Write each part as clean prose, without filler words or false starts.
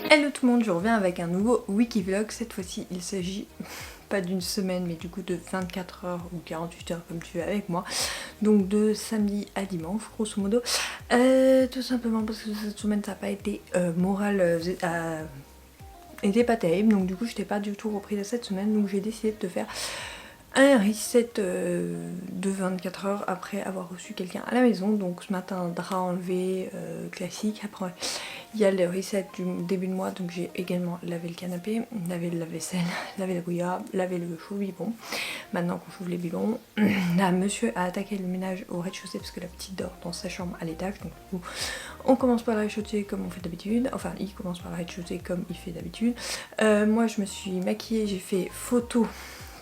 Hello tout le monde, je reviens avec un nouveau Wikivlog. Cette fois-ci il s'agit pas d'une semaine mais du coup de 24 heures ou 48 heures comme tu es avec moi. Donc de samedi à dimanche grosso modo. Tout simplement parce que cette semaine ça n'a pas été était pas terrible. Donc du coup je t'ai pas du tout repris de cette semaine. Donc j'ai décidé de te faire un reset de 24 heures après avoir reçu quelqu'un à la maison. Donc ce matin, drap enlevé, classique. Après il y a le reset du début de mois, donc j'ai également lavé le canapé, lavé le lave-vaisselle, lavé la bouillarde, lavé le chaud-biberon. Maintenant qu'on chauffe les biberons, là monsieur a attaqué le ménage au rez-de-chaussée parce que la petite dort dans sa chambre à l'étage. Donc du coup on commence par le rez-de-chaussée comme on fait d'habitude, enfin il commence par le rez-de-chaussée comme il fait d'habitude. Moi je me suis maquillée, j'ai fait photo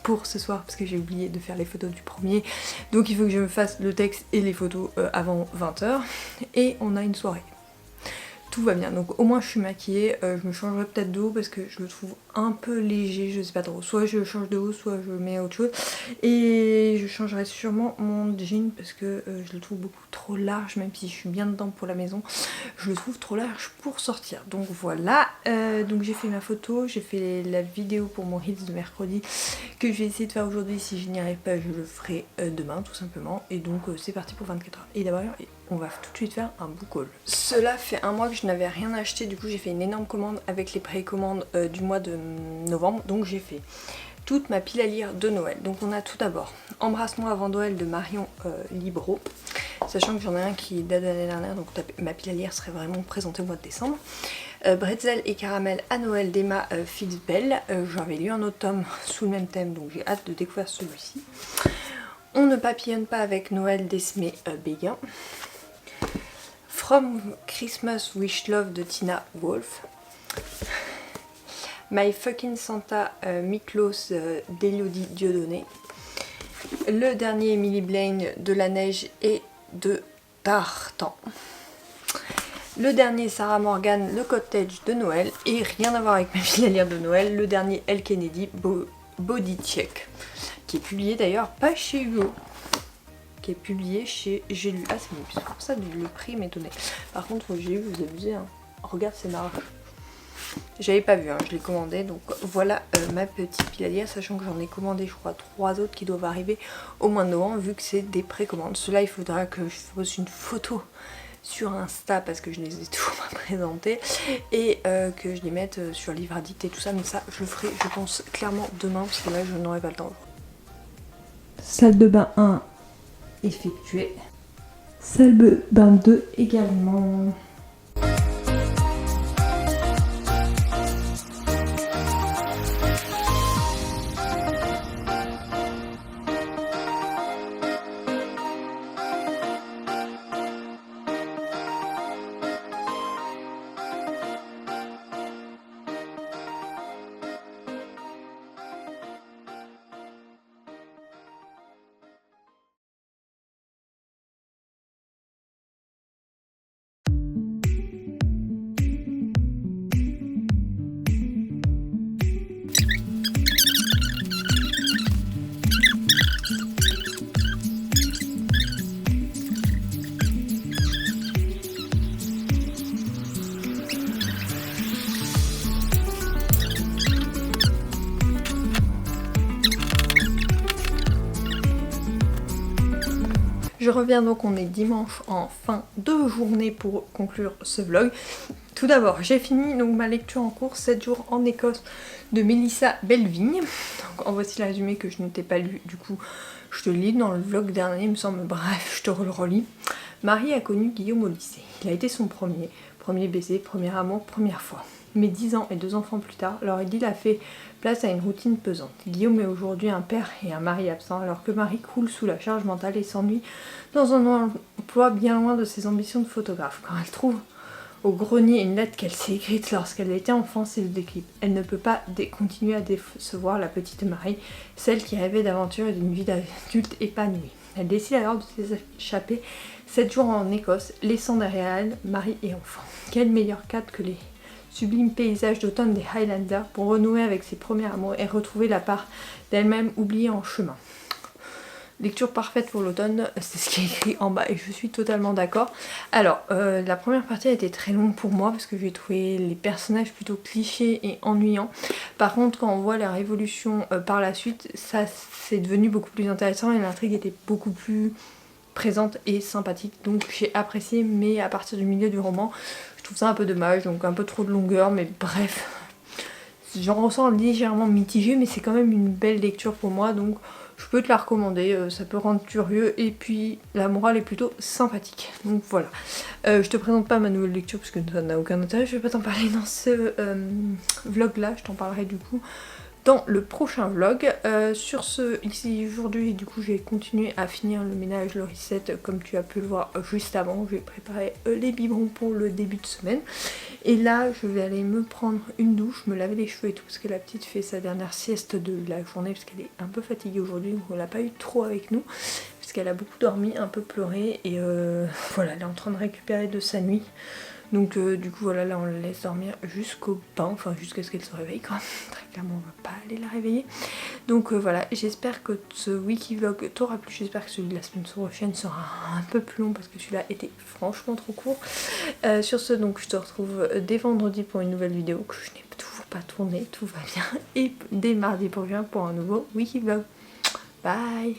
pour ce soir parce que j'ai oublié de faire les photos du premier, donc il faut que je me fasse le texte et les photos avant 20 h et on a une soirée. Tout va bien, donc au moins je suis maquillée. Je me changerai peut-être de haut parce que je le trouve un peu léger, je sais pas trop, soit je change de haut soit je mets autre chose, et je changerai sûrement mon jean parce que je le trouve beaucoup trop large, même si je suis bien dedans pour la maison, je le trouve trop large pour sortir. Donc voilà, donc j'ai fait ma photo, j'ai fait la vidéo pour mon hits de mercredi que je vais essayer de faire aujourd'hui. Si je n'y arrive pas je le ferai demain tout simplement, et donc c'est parti pour 24 heures. Et d'abord on va tout de suite faire un book haul. Cela fait un mois que je n'avais rien acheté, du coup j'ai fait une énorme commande avec les précommandes du mois de novembre. Donc j'ai fait toute ma pile à lire de Noël. Donc on a tout d'abord Embrasse-moi avant Noël de Marion Libro, sachant que j'en ai un qui date de l'année dernière, donc ma pile à lire serait vraiment présentée au mois de décembre. Bretzel et caramel à Noël d'Emma Fitzbell, j'avais lu un autre tome sous le même thème, donc j'ai hâte de découvrir celui-ci. On ne papillonne pas avec Noël d'Esmé Béguin. From Christmas Wish Love de Tina Wolf. My Fucking Santa Miklos d'Élodie Dieudonné. Le dernier Emily Blaine de La Neige et de Tartan. Le dernier Sarah Morgan, le Cottage de Noël. Et rien à voir avec ma fille à lire de Noël, le dernier Elle Kennedy, Body Check, qui est publié d'ailleurs pas chez Hugo, qui est publié chez J'ai lu. Ah c'est mieux, c'est pour ça le prix m'étonnait. Par contre J'ai lu, vous abusez, hein. Regarde, c'est marrant. J'avais pas vu, hein, je l'ai commandé. Donc voilà ma petite pile à lire, sachant que j'en ai commandé je crois 3 autres qui doivent arriver au mois de novembre, vu que c'est des précommandes. Cela il faudra que je fasse une photo sur Insta parce que je les ai toujours pas présentés, et que je les mette sur Livre Addict et tout ça, mais ça je le ferai je pense clairement demain parce que là je n'aurai pas le temps. Salle de bain 1 effectuée, salle de bain 2 également. Je reviens donc, on est dimanche en fin de journée pour conclure ce vlog. Tout d'abord, j'ai fini donc ma lecture en cours 7 jours en Écosse de Mélissa Belvigne. Donc en voici le résumé que je n'étais pas lu, du coup je te le lis dans le vlog dernier il me semble, bref je te le relis. Marie a connu Guillaume au lycée. Il a été son premier baiser, premier amour, première fois. Mais 10 ans et 2 enfants plus tard, leur idylle a fait place à une routine pesante. Guillaume est aujourd'hui un père et un mari absent, alors que Marie croule sous la charge mentale et s'ennuie dans un emploi bien loin de ses ambitions de photographe. Quand elle trouve au grenier une lettre qu'elle s'est écrite lorsqu'elle était enfant, c'est le déclic. Elle ne peut pas continuer à décevoir la petite Marie, celle qui rêvait d'aventure et d'une vie d'adulte épanouie. Elle décide alors de s'échapper 7 jours en Écosse, laissant derrière elle Marie et enfants. Quel meilleur cadre que les sublimes paysages d'automne des Highlanders pour renouer avec ses premiers amours et retrouver la part d'elle-même oubliée en chemin. lecture parfaite pour l'automne, c'est ce qui est écrit en bas et je suis totalement d'accord. Alors la première partie a été très longue pour moi parce que j'ai trouvé les personnages plutôt clichés et ennuyants. Par contre quand on voit la révolution par la suite, ça c'est devenu beaucoup plus intéressant et l'intrigue était beaucoup plus présente et sympathique, donc j'ai apprécié, mais à partir du milieu du roman je trouve ça un peu dommage, donc un peu trop de longueur, mais bref, j'en ressens légèrement mitigé, mais c'est quand même une belle lecture pour moi, donc je peux te la recommander, ça peut rendre curieux, et puis la morale est plutôt sympathique, donc voilà. Je te présente pas ma nouvelle lecture parce que ça n'a aucun intérêt, je vais pas t'en parler dans ce vlog là, je t'en parlerai du coup dans le prochain vlog. Sur ce, ici aujourd'hui, du coup j'ai continué à finir le ménage, le reset, comme tu as pu le voir juste avant. J'ai préparé les biberons pour le début de semaine. Et là, je vais aller me prendre une douche, me laver les cheveux et tout, parce que la petite fait sa dernière sieste de la journée, parce qu'elle est un peu fatiguée aujourd'hui, donc on l'a pas eu trop avec nous, parce qu'elle a beaucoup dormi, un peu pleuré, et voilà, elle est en train de récupérer de sa nuit. Donc du coup voilà, là on la laisse dormir jusqu'au bain, enfin jusqu'à ce qu'elle se réveille quoi. Très clairement on va pas aller la réveiller. Donc voilà, j'espère que ce wiki-vlog t'aura plu, j'espère que celui de la semaine prochaine sera un peu plus long parce que celui-là était franchement trop court. Sur ce, donc je te retrouve dès vendredi pour une nouvelle vidéo que je n'ai toujours pas tournée, tout va bien. Et dès mardi prochain pour un nouveau wiki-vlog. Bye.